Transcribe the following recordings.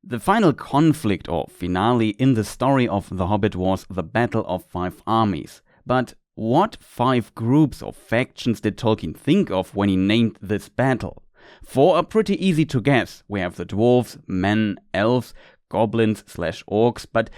The final conflict or finale in the story of The Hobbit was the Battle of Five Armies. But what 5 groups or factions did Tolkien think of when he named this battle? 4 are pretty easy to guess. We have the dwarves, men, elves, goblins/orcs, but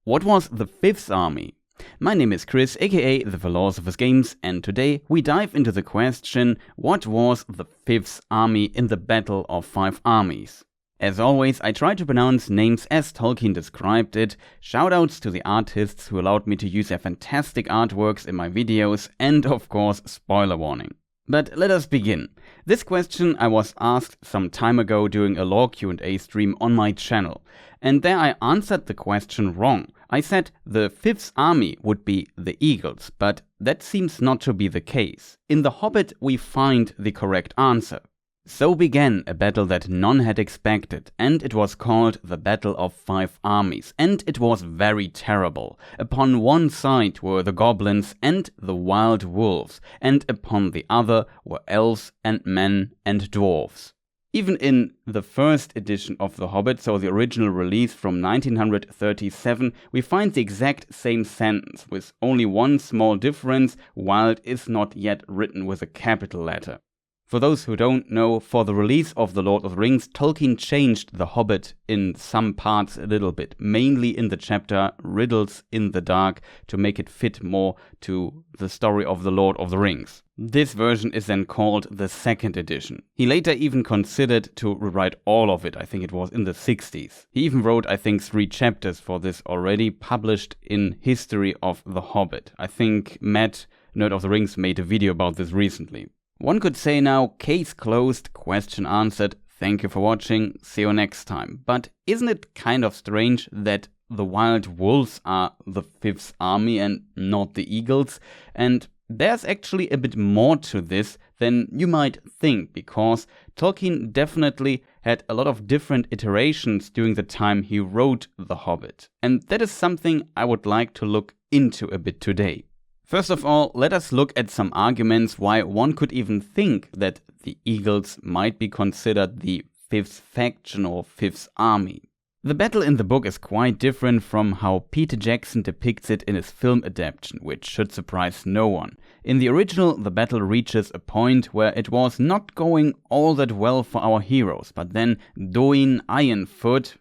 what was the 5th army? My name is Chris, aka ThePhilosophersGames, and today we dive into the question, what was the 5th army in the Battle of Five Armies? As always, I try to pronounce names as Tolkien described it. Shoutouts to the artists who allowed me to use their fantastic artworks in my videos, and of course, spoiler warning. But let us begin. This question I was asked some time ago during a lore Q&A stream on my channel, and there I answered the question wrong. I said the 5th army would be the Eagles, but that seems not to be the case. In The Hobbit we find the correct answer. So began a battle that none had expected, and it was called the Battle of Five Armies, and it was very terrible. Upon one side were the goblins and the wild wolves, and upon the other were elves and men and dwarves. Even in the first edition of The Hobbit, so the original release from 1937, we find the exact same sentence, with only one small difference: wild is not yet written with a capital letter. For those who don't know, for the release of The Lord of the Rings, Tolkien changed The Hobbit in some parts a little bit, mainly in the chapter Riddles in the Dark, to make it fit more to the story of The Lord of the Rings. This version is then called the 2nd edition. He later even considered to rewrite all of it. I think it was in the 60s. He even wrote, I think, 3 chapters for this already, published in History of the Hobbit. I think Matt, Nerd of the Rings, made a video about this recently. One could say now, case closed, question answered, thank you for watching, see you next time. But isn't it kind of strange that the wild wolves are the 5th army and not the eagles? And there's actually a bit more to this than you might think, because Tolkien definitely had a lot of different iterations during the time he wrote The Hobbit. And that is something I would like to look into a bit today. First of all, let us look at some arguments why one could even think that the Eagles might be considered the 5th faction or 5th army. The battle in the book is quite different from how Peter Jackson depicts it in his film adaptation, which should surprise no one. In the original, the battle reaches a point where it was not going all that well for our heroes, but then Dóin Ironfoot,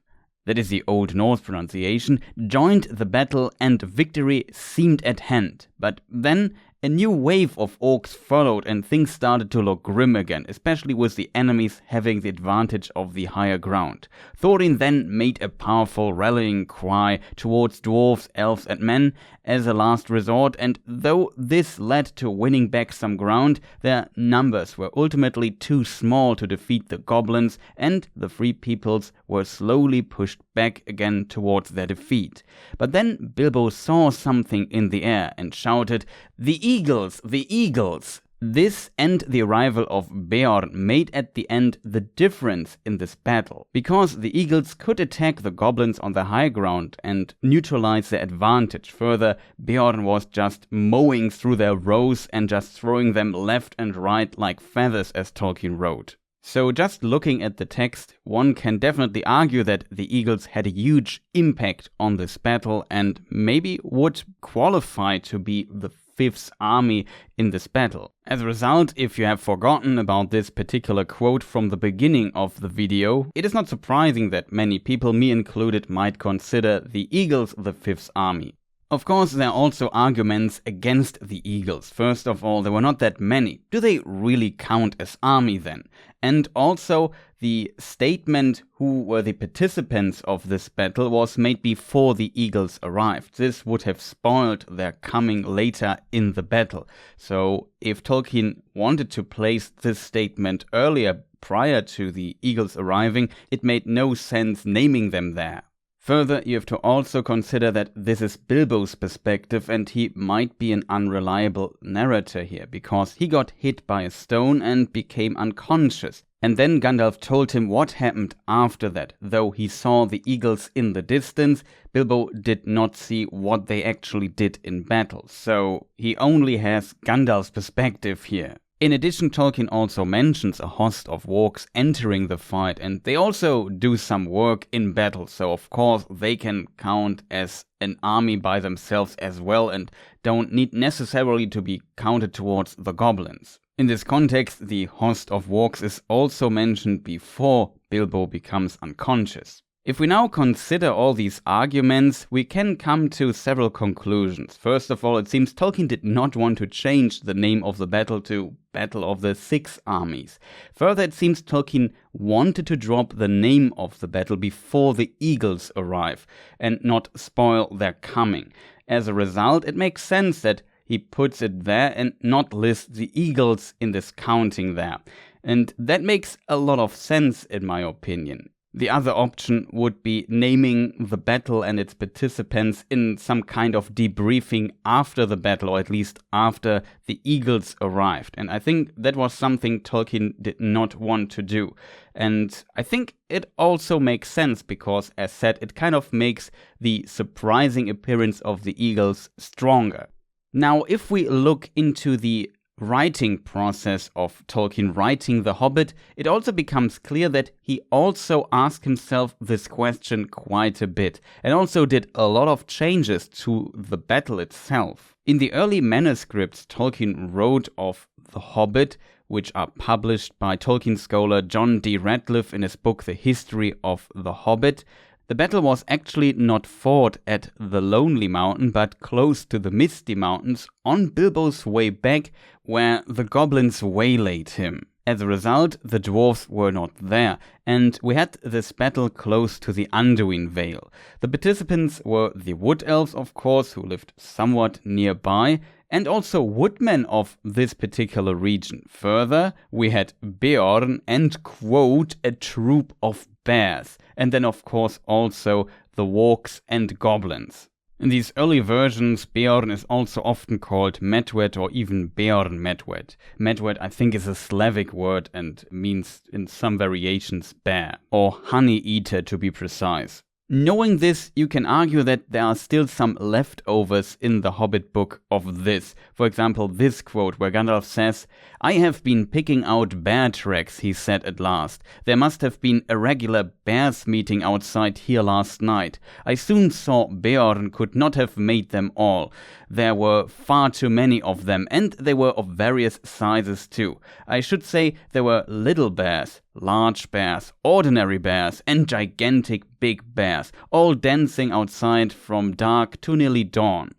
that is the Old Norse pronunciation, joined the battle and victory seemed at hand. But then a new wave of orcs followed and things started to look grim again, especially with the enemies having the advantage of the higher ground. Thorin then made a powerful rallying cry towards dwarves, elves and men as a last resort, and though this led to winning back some ground, their numbers were ultimately too small to defeat the goblins, and the Free Peoples were slowly pushed back again towards their defeat. But then Bilbo saw something in the air and shouted, "The Eagles! The Eagles!" This and the arrival of Beorn made at the end the difference in this battle, because the Eagles could attack the goblins on the high ground and neutralize their advantage. Further, Beorn was just mowing through their rows and just throwing them left and right like feathers, as Tolkien wrote. So just looking at the text, one can definitely argue that the Eagles had a huge impact on this battle and maybe would qualify to be the 5th army in this battle. As a result, if you have forgotten about this particular quote from the beginning of the video, it is not surprising that many people, me included, might consider the Eagles the 5th army. Of course, there are also arguments against the Eagles. First of all, there were not that many. Do they really count as army then? And also, the statement who were the participants of this battle was made before the Eagles arrived. This would have spoiled their coming later in the battle. So, if Tolkien wanted to place this statement earlier, prior to the Eagles arriving, it made no sense naming them there. Further, you have to also consider that this is Bilbo's perspective and he might be an unreliable narrator here, because he got hit by a stone and became unconscious. And then Gandalf told him what happened after that. Though he saw the eagles in the distance, Bilbo did not see what they actually did in battle. So he only has Gandalf's perspective here. In addition, Tolkien also mentions a host of wargs entering the fight, and they also do some work in battle, so of course they can count as an army by themselves as well and don't need necessarily to be counted towards the goblins. In this context, the host of wargs is also mentioned before Bilbo becomes unconscious. If we now consider all these arguments, we can come to several conclusions. First of all, it seems Tolkien did not want to change the name of the battle to Battle of the Six Armies. Further, it seems Tolkien wanted to drop the name of the battle before the eagles arrive and not spoil their coming. As a result, it makes sense that he puts it there and not list the eagles in this counting there. And that makes a lot of sense in my opinion. The other option would be naming the battle and its participants in some kind of debriefing after the battle, or at least after the eagles arrived. And I think that was something Tolkien did not want to do. And I think it also makes sense because, as said, it kind of makes the surprising appearance of the eagles stronger. Now, if we look into the writing process of Tolkien writing The Hobbit, it also becomes clear that he also asked himself this question quite a bit and also did a lot of changes to the battle itself. In the early manuscripts Tolkien wrote of The Hobbit, which are published by Tolkien scholar John D. Radcliffe in his book The History of the Hobbit, the battle was actually not fought at the Lonely Mountain, but close to the Misty Mountains on Bilbo's way back, where the goblins waylaid him. As a result, the dwarves were not there, and we had this battle close to the Anduin Vale. The participants were the Wood Elves, of course, who lived somewhat nearby, and also woodmen of this particular region. Further, we had Beorn and, quote, a troop of bears, and then of course also the wargs and goblins. In these early versions, Beorn is also often called Medwed or even Beorn Medwed. Medwed, I think, is a Slavic word and means in some variations bear, or honey eater to be precise. Knowing this, you can argue that there are still some leftovers in the Hobbit book of this. For example, this quote where Gandalf says, "I have been picking out bear tracks," he said at last. "There must have been a regular bears meeting outside here last night. I soon saw Beorn could not have made them all. There were far too many of them, and they were of various sizes too. I should say there were little bears, large bears, ordinary bears, and gigantic big bears, all dancing outside from dark to nearly dawn."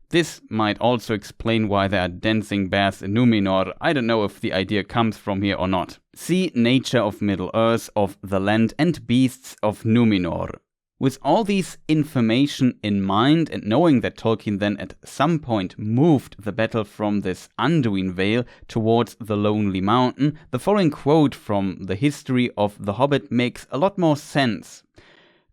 This might also explain why there are dancing bears in Numenor. I don't know if the idea comes from here or not. See Nature of Middle-earth, of the Land and Beasts of Numenor. With all these information in mind and knowing that Tolkien then at some point moved the battle from this Anduin Vale towards the Lonely Mountain, the following quote from the History of the Hobbit makes a lot more sense.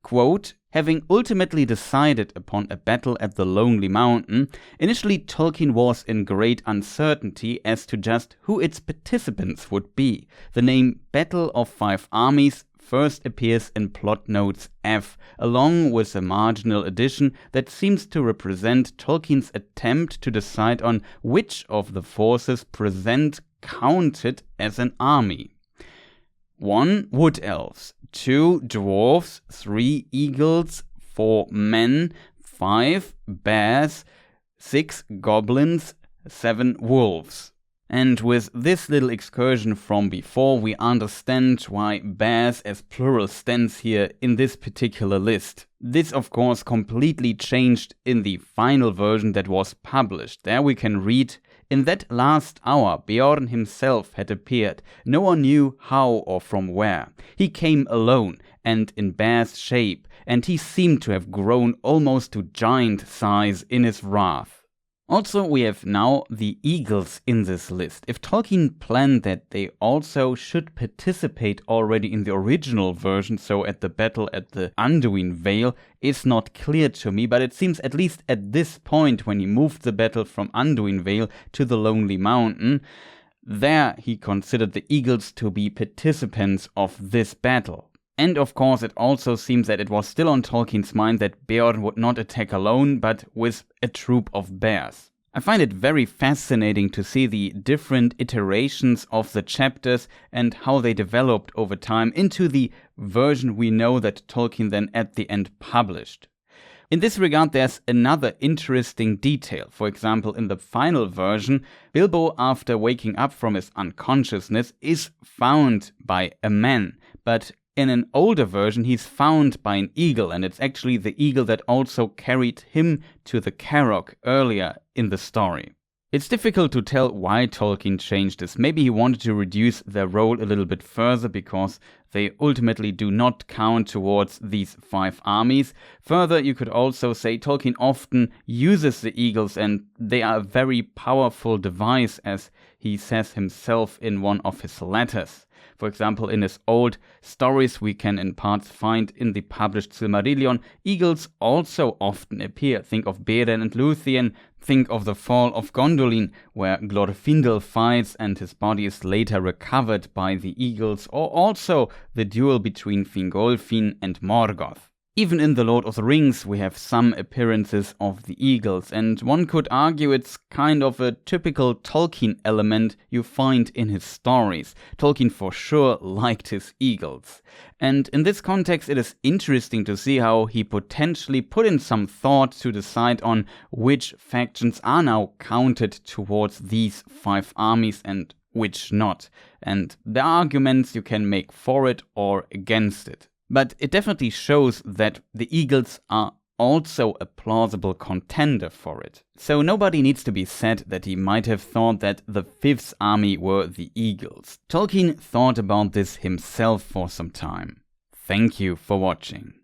Quote, "Having ultimately decided upon a battle at the Lonely Mountain, initially Tolkien was in great uncertainty as to just who its participants would be. The name Battle of Five Armies first appears in plot notes F, along with a marginal addition that seems to represent Tolkien's attempt to decide on which of the forces present counted as an army. 1. Wood Elves, 2. Dwarves, 3. Eagles, 4. Men, 5. Bears, 6. Goblins, 7. Wolves. And with this little excursion from before, we understand why bears as plural stands here in this particular list. This, of course, completely changed in the final version that was published. There we can read, "In that last hour, Beorn himself had appeared. No one knew how or from where. He came alone and in bear's shape, and he seemed to have grown almost to giant size in his wrath." Also, we have now the eagles in this list. If Tolkien planned that they also should participate already in the original version, so at the battle at the Anduin Vale, is not clear to me, but it seems at least at this point when he moved the battle from Anduin Vale to the Lonely Mountain, there he considered the eagles to be participants of this battle. And of course it also seems that it was still on Tolkien's mind that Beorn would not attack alone, but with a troop of bears. I find it very fascinating to see the different iterations of the chapters and how they developed over time into the version we know that Tolkien then at the end published. In this regard, there's another interesting detail. For example, in the final version, Bilbo, after waking up from his unconsciousness, is found by Aman, but in an older version, he's found by an eagle, and it's actually the eagle that also carried him to the Carrock earlier in the story. It's difficult to tell why Tolkien changed this. Maybe he wanted to reduce their role a little bit further because they ultimately do not count towards these 5 armies. Further, you could also say Tolkien often uses the eagles and they are a very powerful device, as he says himself in one of his letters. For example, in his old stories we can in parts find in the published Silmarillion, eagles also often appear. Think of Beren and Luthien, think of the fall of Gondolin, where Glorfindel fights and his body is later recovered by the eagles, or also the duel between Fingolfin and Morgoth. Even in The Lord of the Rings we have some appearances of the eagles, and one could argue it's kind of a typical Tolkien element you find in his stories. Tolkien for sure liked his eagles. And in this context it is interesting to see how he potentially put in some thought to decide on which factions are now counted towards these 5 armies and which not. And the arguments you can make for it or against it. But it definitely shows that the eagles are also a plausible contender for it. So nobody needs to be said that he might have thought that the 5th army were the eagles. Tolkien thought about this himself for some time. Thank you for watching.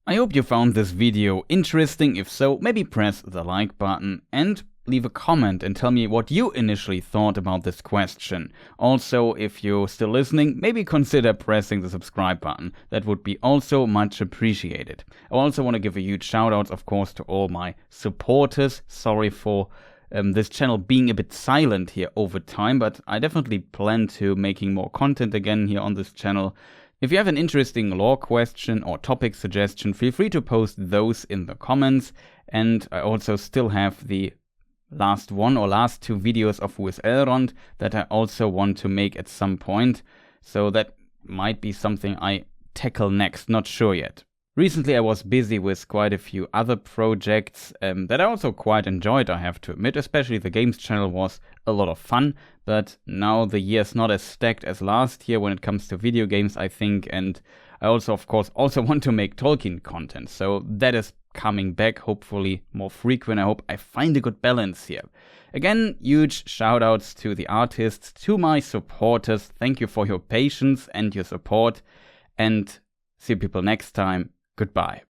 I hope you found this video interesting. If so, maybe press the like button and leave a comment and tell me what you initially thought about this question. Also, if you're still listening, maybe consider pressing the subscribe button. That would be also much appreciated. I also want to give a huge shout out, of course, to all my supporters. Sorry for this channel being a bit silent here over time, but I definitely plan to making more content again here on this channel. If you have an interesting lore question or topic suggestion, feel free to post those in the comments. And I also still have the last 2 videos of Who is Elrond that I also want to make at some point, so that might be something I tackle next, not sure yet. Recently I was busy with quite a few other projects that I also quite enjoyed, I have to admit, especially the games channel was a lot of fun, but now the year's not as stacked as last year when it comes to video games, I think, and I also, of course, want to make Tolkien content, so that is coming back, hopefully more frequent. I hope I find a good balance here. Again, huge shout outs to the artists, to my supporters. Thank you for your patience and your support, and see you people next time. Goodbye.